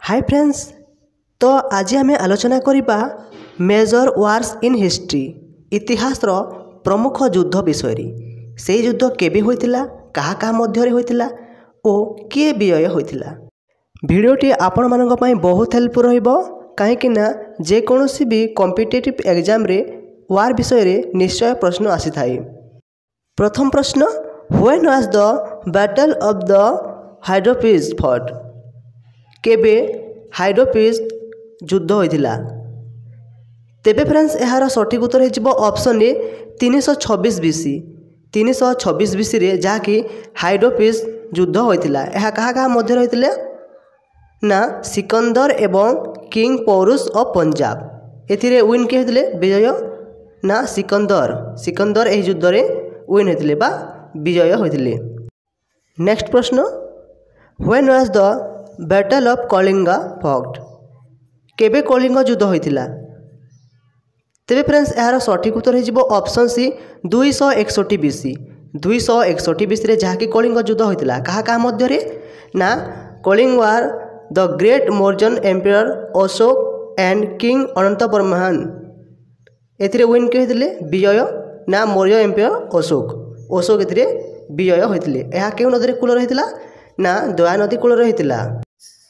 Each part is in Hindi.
हाय फ्रेंड्स, तो आज आम आलोचना करवा मेजर वार्स इन हिस्ट्री इतिहास प्रमुख युद्ध विषय से युद्ध केबे होइतिला, कहा कहा मध्य होइतिला और किए विजय होइतिला। भिडियोटी आपण मानक पई बहुत हेल्पफुल रहिबो काहेकि ना जेकोसी भी कॉम्पिटिटिव एग्जाम रे वार विषय रे निश्चय प्रश्न आसी थाए। प्रथम प्रश्न, when was the battle of the Hydaspes fought, केबे हाइड्रोपीज युद्ध होइतिला। तेबे फ्रेंड्स यार सठिक उत्तर हो ऑप्शन ए 326 बीसी 326 बीसी रे जहाँकि हाइड्रोपीज युद्ध होइतिला। यह कहा कहा मध्य होइतिला ना सिकंदर एवं किंग पौरुष ऑफ पंजाब। एथिरे विन के होइतिले विजय ना सिकंदर एही युद्ध रे विन होइतिले बा विजय होइतिले। नेक्स्ट प्रश्न, when was the battle of Kalinga fought, केबे कलिंग युद्ध होइतिला। तेबे फ्रेंड्स यार सठिक उत्तर हो ऑप्शन सी 261 बीसी 261 बीसी रे जहाँकि कलिंग युद्ध होइतिला। कहा कहा मध्य रे ना Kalinga war the great Mauryan empire Ashoka and king Anantavarman. एथिरे विन के होइतिले विजय ना मौर्य एम्पायर अशोक एथिरे विजय होइतिले। यह केउ नदी कूल रहितिला ना दया नदी कूल रहितिला।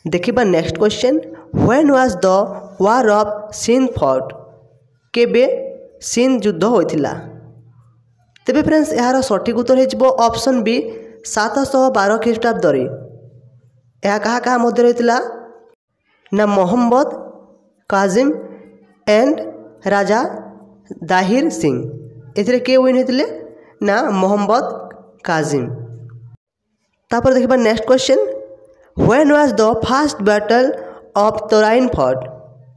देखिबा next question, when was the war of Sindh fought, केबे सिंध युद्ध होइतिला। तेबे फ्रेंड्स यार सठिक उत्तर हो ऑप्शन बी 712 ख्रीष्टाब्द रे। यह कहा कहा मध्य होइतिला ना मोहम्मद काजिम एंड राजा दाहिर सिंह। एथिरे के विन होइतिले ना मोहम्मद काजिम। तापर देखिबा next question, when was the first battle of Tarain fought,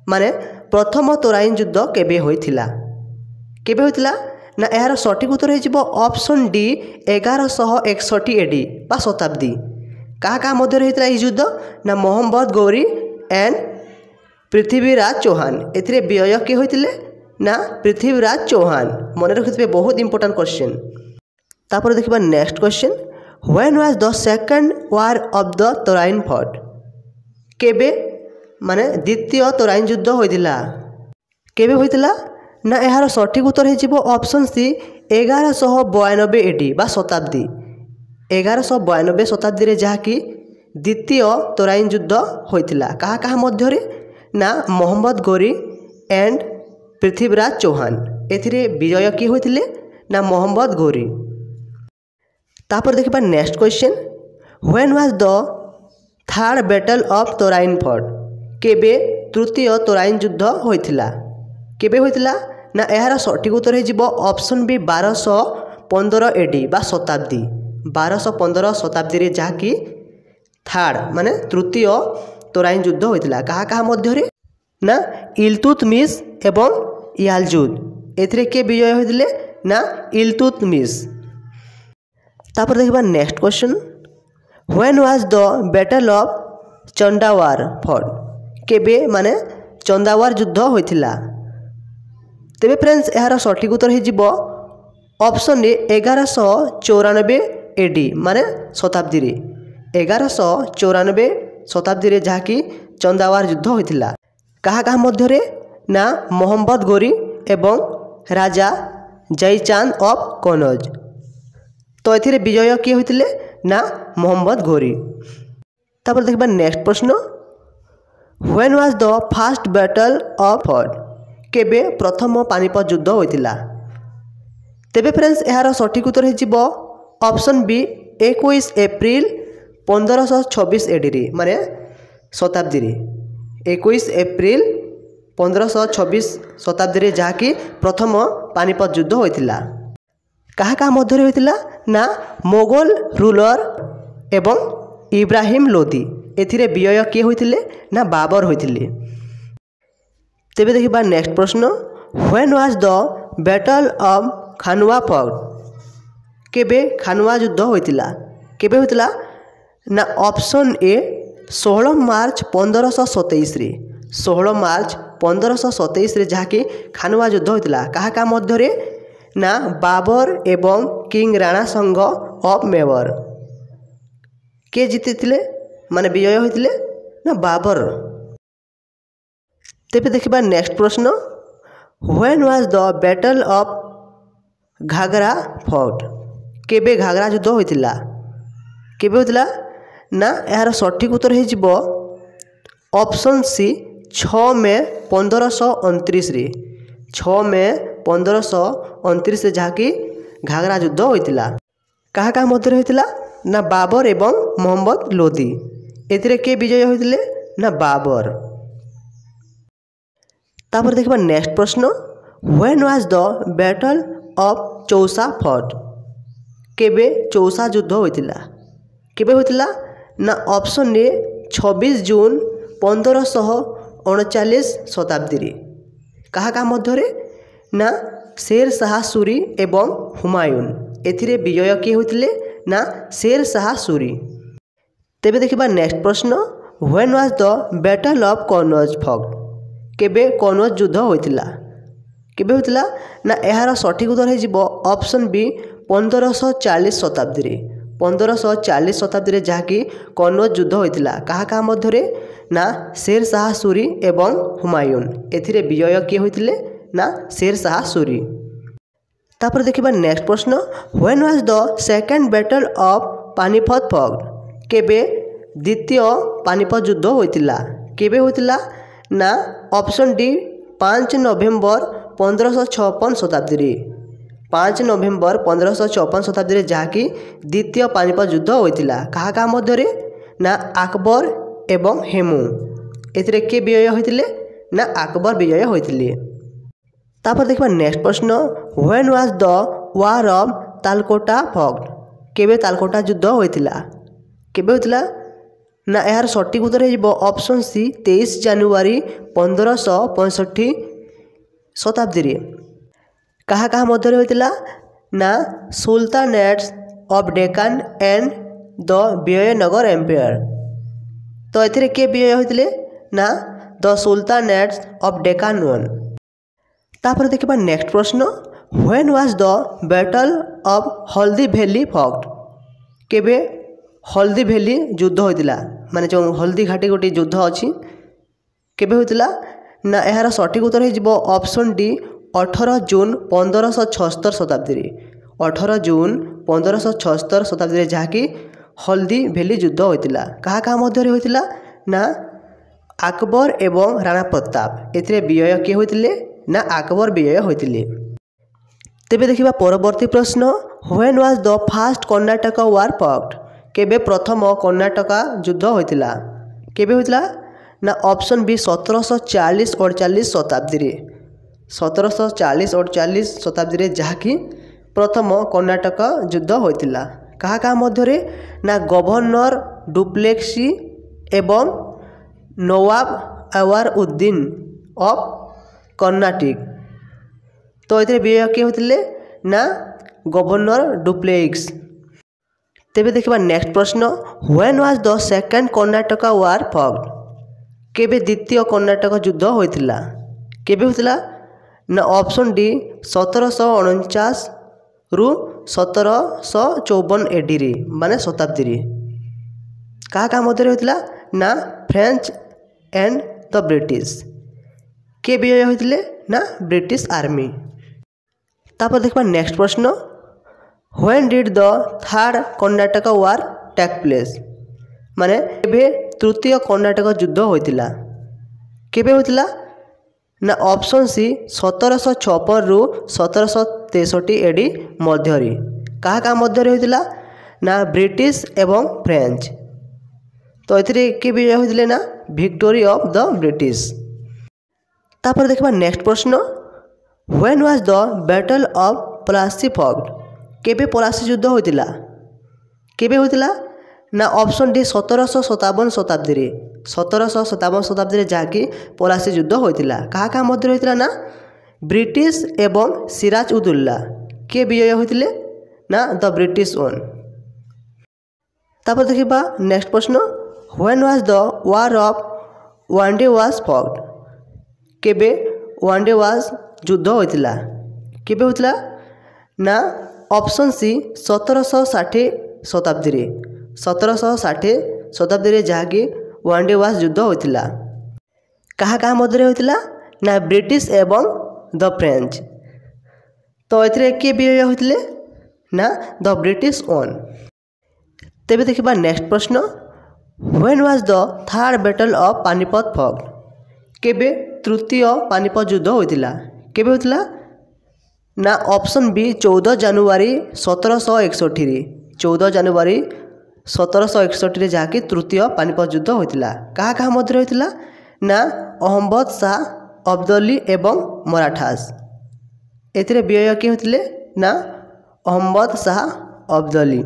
माने प्रथम तोराइन युद्ध केबे होइतिला। केबे होइतिला ना यार सठिक उत्तर हो ऑप्शन डी 1161 एडी बा शताब्दी। कहा कहा मध्य होइतिला ई युद्ध ना मोहम्मद गौरी एंड पृथ्वीराज चौहान। एथिरे विजय के होइतिले ना पृथ्वीराज चौहान। मन रखिथिबे बहुत इंपोर्टेंट क्वेश्चन। तापर देखिबा next question, when was the second war of the Tarain fought, केबे माने द्वितीय तोराइन युद्ध होइतिला। केबे होइतिला ना यार सठिक उत्तर हो ऑप्शन सी 1192 एडी बा शताब्दी। 1192 शताब्दी रे जहाँकि द्वितीय तोराइन युद्ध होइतिला। कहा कहा मध्य रे ना मोहम्मद गौरी एंड पृथ्वीराज चौहान। एथिरे विजय किए होइतिले ना मोहम्मद गौरी। तापर देखिबा next question, when was the third battle of Tarain fought, केबे तृतीय तोराइन युद्ध होइतिला। केबे होइतिला ना यार सठिक उत्तर हो ऑप्शन बी 1215 एडी बा शताब्दी। 1215 शताब्दी रे जहाँकि थर्ड माने तृतीय तोराइन युद्ध होइतिला। कहा कहा मध्य रे ना इल्तुतमिश एवं यालजुद। एथिरे के विजय होइतिले ना इल्तुतमिश। तापर देखिबा next question, when was the battle of Chandawar fought, केबे माने चंदावार युद्ध होइतिला। तेबे फ्रेंड्स यार सठिक उत्तर हो ऑप्शन ए 1194 एडी माने शताब्दी रे। 1194 शताब्दी रे जहाँकि चंदावार युद्ध होइतिला। कहा कहा मध्य रे ना मोहम्मद गौरी एवं राजा जयचांद ऑफ कनौज। तो एथिरे विजय किए होइतिले ना मोहम्मद गौरी। तापर देखबा नेक्स्ट प्रश्न, when was the first battle of fought, केबे प्रथम पानीपत युद्ध होइतिला। तेबे फ्रेंड्स यार सठिक उत्तर हो ऑप्शन बी 21 एप्रिल 1526 एडी रे माने शताब्दी रे। 21 एप्रिल 1526 शताब्दी रे जहाँकि प्रथम पानीपत युद्ध होइतिला। कहा कहा मध्य होइतिला ना मोगल रूलर एवं इब्राहिम लोदी। एथिरे विजय किए होइतिले ना बाबर होइतिले। तेबे देखिबा नेक्स्ट प्रश्न, when was the battle of Khanua fought, केबे खानुआ युद्ध होइतिला। केबे होइतिला ना ऑप्शन ए 16 मार्च 1527 रे। 16 मार्च 1527 रे जहाँकि खानुआ युद्ध होइतिला। कहा कहा मध्य रे ना बाबर एवं किंग राणा संघ ऑफ मेवर। के जीति माने विजय होइतिले ना बाबर। तेबे देखिबा नेक्स्ट प्रश्न, when was the battle of Ghaghra fought, केबे घाघरा युद्ध होइतिला, केबे होइतिला ना यार सठिक उत्तर हे जिवो ऑप्शन सी 6 मई 1529 रे, 6 मई 1529 रे जहाँकि घाघरा युद्ध होइतिला। कहा कहा मध्य होइतिला ना बाबर एवं मोहम्मद लोदी, एथिरे के विजय होइतिले ना बाबर। तापर देखिबा नेक्स्ट प्रश्न, when was the battle of Chausa fort, केबे चौसा युद्ध होइतिला, केबे होइतिला ना ऑप्शन ए 26 जून 1539 शताब्दी रे। कहा कहा मध्य ना शेर शाह सूरी एवं हुमायून, एथिरे विजय किए होइतिले ना शेर शाह सूरी। तेबे देखिबा नेक्स्ट प्रश्न, when was the battle of Kannauj fort, केबे कनौज युद्ध होइतिला, केबे होइतिला ना एहार सठिक उत्तर हे जिवो ऑप्शन बी 1540 शताब्दी रे, 1540 शताब्दी रे जहाँकि कनौज युद्ध होइतिला। कहा कहा मध्य ना शेर शाह सूरी एवं हुमायून, एथिरे विजय किए होइतिले ना शेर शाह सूरी। तापर देखिबा नेक्स्ट प्रश्न, when was the second battle of Panipat fort, केबे द्वितीय पानीपत युद्ध होइतिला, केबे होइतिला ना ऑप्शन डी 5 नवेम्बर 1556 शताब्दी रे, 5 नवेम्बर 1556 शताब्दी रे जहाँकि द्वितीय पानीपत युद्ध होइतिला। कहा कहा मध्य ना अकबर एवं हेमू, एथिरे के विजय होइतिले ना अकबर विजय होइतिले। तापर देखिबा नेक्स्ट प्रश्न, when was the war of Talikota fought, केबे तालकोटा युद्ध होइतिला, केबे होइतिला ना यार सठिक उत्तर हे जिवो ऑप्शन सी 23 जनवरी 1565 शताब्दी रे। कहा कहा मध्य होइतिला ना sultanates of Deccan and the Vijayanagar empire, तो एथिरे के विजय होइतिले ना the sultanates of Deccan won. तापर देखिबा नेक्स्ट प्रश्न, when was the battle of Haldi valley fought, केबे हल्दी वैली युद्ध होइतिला, माने जो हल्दी घाटी गोटे युद्ध अछि, केबे होइतिला ना एहार सठिक उत्तर हे जिवो ऑप्शन डी 18 जून 1576 शताब्दी रे, 18 जून 1576 शताब्दी रे जहाँकि हल्दी वैली युद्ध होइतिला। कहा कहा मध्य होइतिला ना अकबर एवं राणा प्रताप, एथिरे विजय किए होइतिले ना अकबर विजय होइतिले। तेबे देखिबा परवर्ती प्रश्न, when was the first Karnataka war fort, केबे प्रथम कर्नाटक युद्ध होइतिला, केबे होइतिला ना ऑप्शन बी 1740-48 शताब्दी रे, 1740-48 शताब्दी रे जहाँकि प्रथम कर्नाटक युद्ध होइतिला। कहा कहा मध्य ना गवर्नर डुप्लेक्सी एवं नवाब अवार उद्दीन ऑफ कर्नाटिक, तो ये विजय किए होइतिले ना गवर्नर डुप्लेक्स। तेबे देखिबा नेक्स्ट प्रश्न, when was the second Karnataka war fort, केबे द्वितीय कर्नाटक युद्ध होइतिला, केबे होइतिला ना ऑप्शन डी 1749 रु 1754 एडी रे, माने शताब्दी रे। कहा कहा मध्य होइतिला ना फ्रेंच एंड द ब्रिटिश, के विजय होइतिले ना ब्रिटिश आर्मी। तापर देखबा नेक्स्ट प्रश्न, when did the third Carnatic war take place, माने केबे तृतीय कर्नाटक युद्ध होइतिला, केबे होइतिला ना ऑप्शन सी 1756 रु 1763 एडी मध्य रे। कहा कहा मध्य होइतिला ना ब्रिटिश एवं फ्रेंच, तो एथिरे के विजय होइतिले ना विक्टोरी ऑफ द ब्रिटिश। तापर देखबा नेक्स्ट प्रश्न, when was the battle of Plassey fought, केबे पलासी युद्ध होइतिला, केबे होइतिला ना ऑप्शन डी 1757 शताब्दी रे, 1757 शताब्दी रे जहाँकि पलासी युद्ध होइतिला। कहा कहा मध्य होइतिला ना ब्रिटिश एवं सिराज उद्दौला, के विजय होइतिले ना द ब्रिटिश वन। तापर देखिबा नेक्स्ट प्रश्न, when was the war of Wandiwash fought, केबे वांडे वाज युद्ध होइतिला, केबे होइतिला ना ऑप्शन सी 1760 शताब्दी रे, 1760 शताब्दी रे जहाँकि वांडे वाज युद्ध होइतिला। क्या मध्य होता ना ब्रिटिश एवं द फ्रेंच। तो ये किए व्यय होते ना द ब्रिटिश ओन। तेबे देखा नेक्स्ट प्रश्न, when was the third battle of Panipat forged. केबे तृतीय पानीपत युद्ध होता केबे होता ना ऑप्शन बी 14 जनवरी 1761 14 जनवरी 1761 जहाँकि तृतीय पानीपत युद्ध होता। क्या मध्य होता ना अहमद शाह अब्दाली एवं मराठास। एथिरे व्यय किए होते ना अहमद शाह अब्दाली।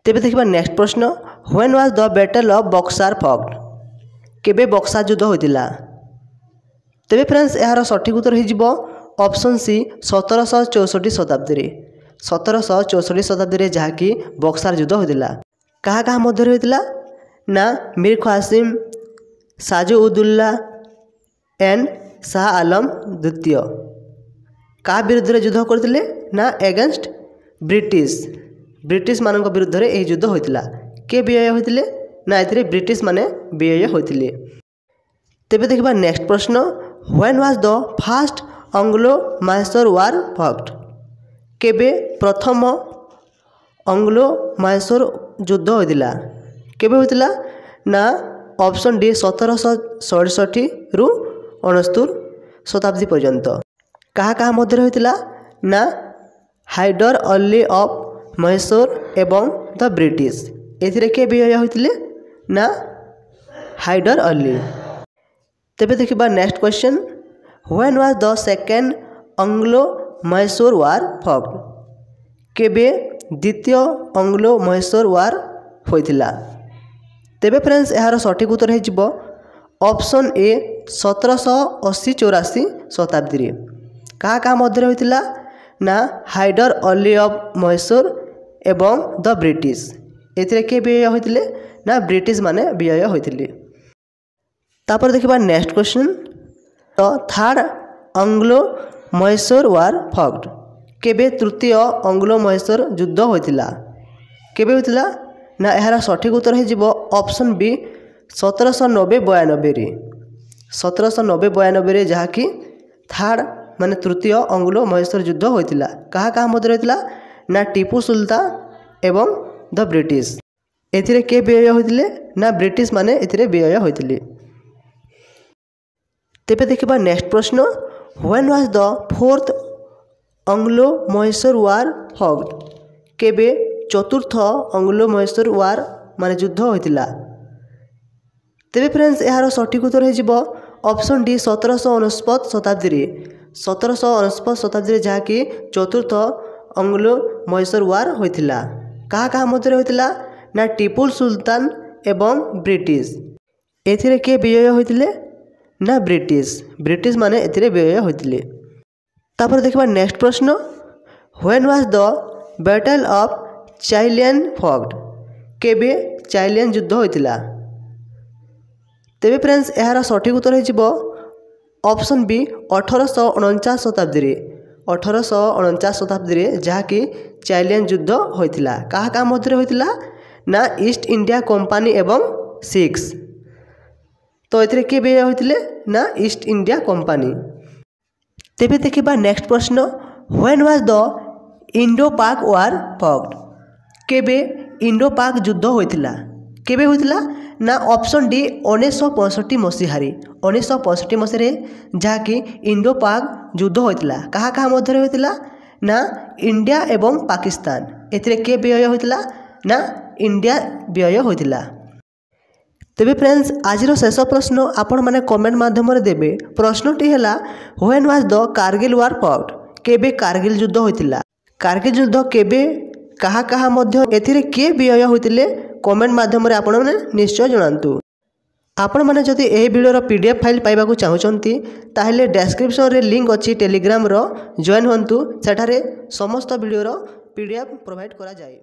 तेबे देखा नेक्स्ट प्रश्न, when was the battle of Berkshire forged. केबे बक्सार युद्ध होता। तेबे फ्रेंड्स यार सठिक उत्तर हो ऑप्शन सी 1764 शताब्दी 1764 शताब्दी जहाँकि बक्सार युद्ध होता। क्या मध्य होता ना मीर ख्वासिम साजु उद्दौला एंड शाह आलम द्वितीय क्या विरुद्ध युद्ध करते ना एगेंस्ट ब्रिटिश मान विरुद्ध यह युद्ध होता। के व्यय होते ना ये ब्रिटिश माने व्यय होते। तेबे देखा नेक्स्ट प्रश्न, when was the first Anglo Mysore war forged. केबे प्रथम एंग्लो मैसूर युद्ध होता। केबे होता ना ऑप्शन डी 1767 रु 69 शताब्दी पर्यंत। क्या मध्य होता ना हैदर अली ऑफ मैसूर एवं द ब्रिटिश। एथिरे के व्यय होते ना हैदर अली। तेबे देखा next question, when was the second Anglo Mysore war forged. केबे द्वितीय एंग्लो मैसूर वार होता। तेबे फ्रेंड्स यार सठिक उत्तर हो ऑप्शन ए 1780-84 शताब्दी। क्या मध्य होता ना हैदर अली ऑफ मैसूर एवं द ब्रिटिश। एथिरे के व्यय होते ना ब्रिटिश माने व्यय होते। तापर देखा next question, the third Anglo Mysore war forged. केबे तृतीय एंग्लो मैसूर युद्ध होता। केबे होता ना यार सठिक उत्तर हो ऑप्शन बी 1790-92 1790-92 जहाँकि थर्ड माने तृतीय एंग्लो मैसूर युद्ध होता। क्या मध्य होता ना टीपू सुल्तान एवं द ब्रिटिश। एथिरे के व्यय होते ना ब्रिटिश माने एथिरे व्यय होते। तेबे देखा नेक्स्ट प्रश्न, when was the fourth Anglo Mysore war forged. केबे चतुर्थ एंग्लो मैसूर वार माने युद्ध होता। तेबे फ्रेंड्स यार सठिक उत्तर हो ऑप्शन डी 1749 शताब्दी 1749 शताब्दी जहाँकि चतुर्थ एंग्लो मैसूर वार होता। क्या मध्य होता ना टीपू सुल्तान एवं ब्रिटिश। एथिरे के व्यय होते ना ब्रिटिश माने एथिरे व्यय होते। तापर देखा नेक्स्ट प्रश्न, when was the battle of Chillianwala fought. केबे चाइलियन युद्ध होता। तेबे फ्रेंड्स यार सठिक उत्तर हो ऑप्शन बी 1849 शताब्दी 1849 शताब्दी जहाँकि चाइलियन युद्ध होता। क्या मध्य होता ना ईस्ट इंडिया कंपनी एवं सिक्स। तो ये के व्यय होते ना ईस्ट इंडिया कंपनी। तेबे देखा नेक्स्ट प्रश्न, व्हेन वाज द इंडो पाक वार फॉग्ड। केबे इंडो पाक युद्ध होता। केबे होता ना ऑप्शन डी 1965 मसीहारी 1965 मसीह जहाँकि इंडो पाक युद्ध होता। क्या मध्य होता ना इंडिया एवं पाकिस्तान। एथिरे के व्यय होता ना इंडिया व्यय होता। तेबे फ्रेंड्स आज शेष प्रश्न आपण माने कमेंट माध्यम देबे। प्रश्नटी है when was the Kargil war forged. केबे कारगिल युद्ध होता। कारगिल युद्ध केबे कहा मध्य एथिरे के व्यय होते कमेंट माध्यम आपण माने निश्चय जणांतु। आपण माने जदि एही वीडियो रो पीडीएफ फाइल पाइबाकू चाहुचंती ताहेले डिस्क्रिप्शन रे लिंक अछि टेलीग्राम रो जॉइन होंतु। सेठारे समस्त वीडियो रो पीडीएफ प्रोवाइड करा जाय।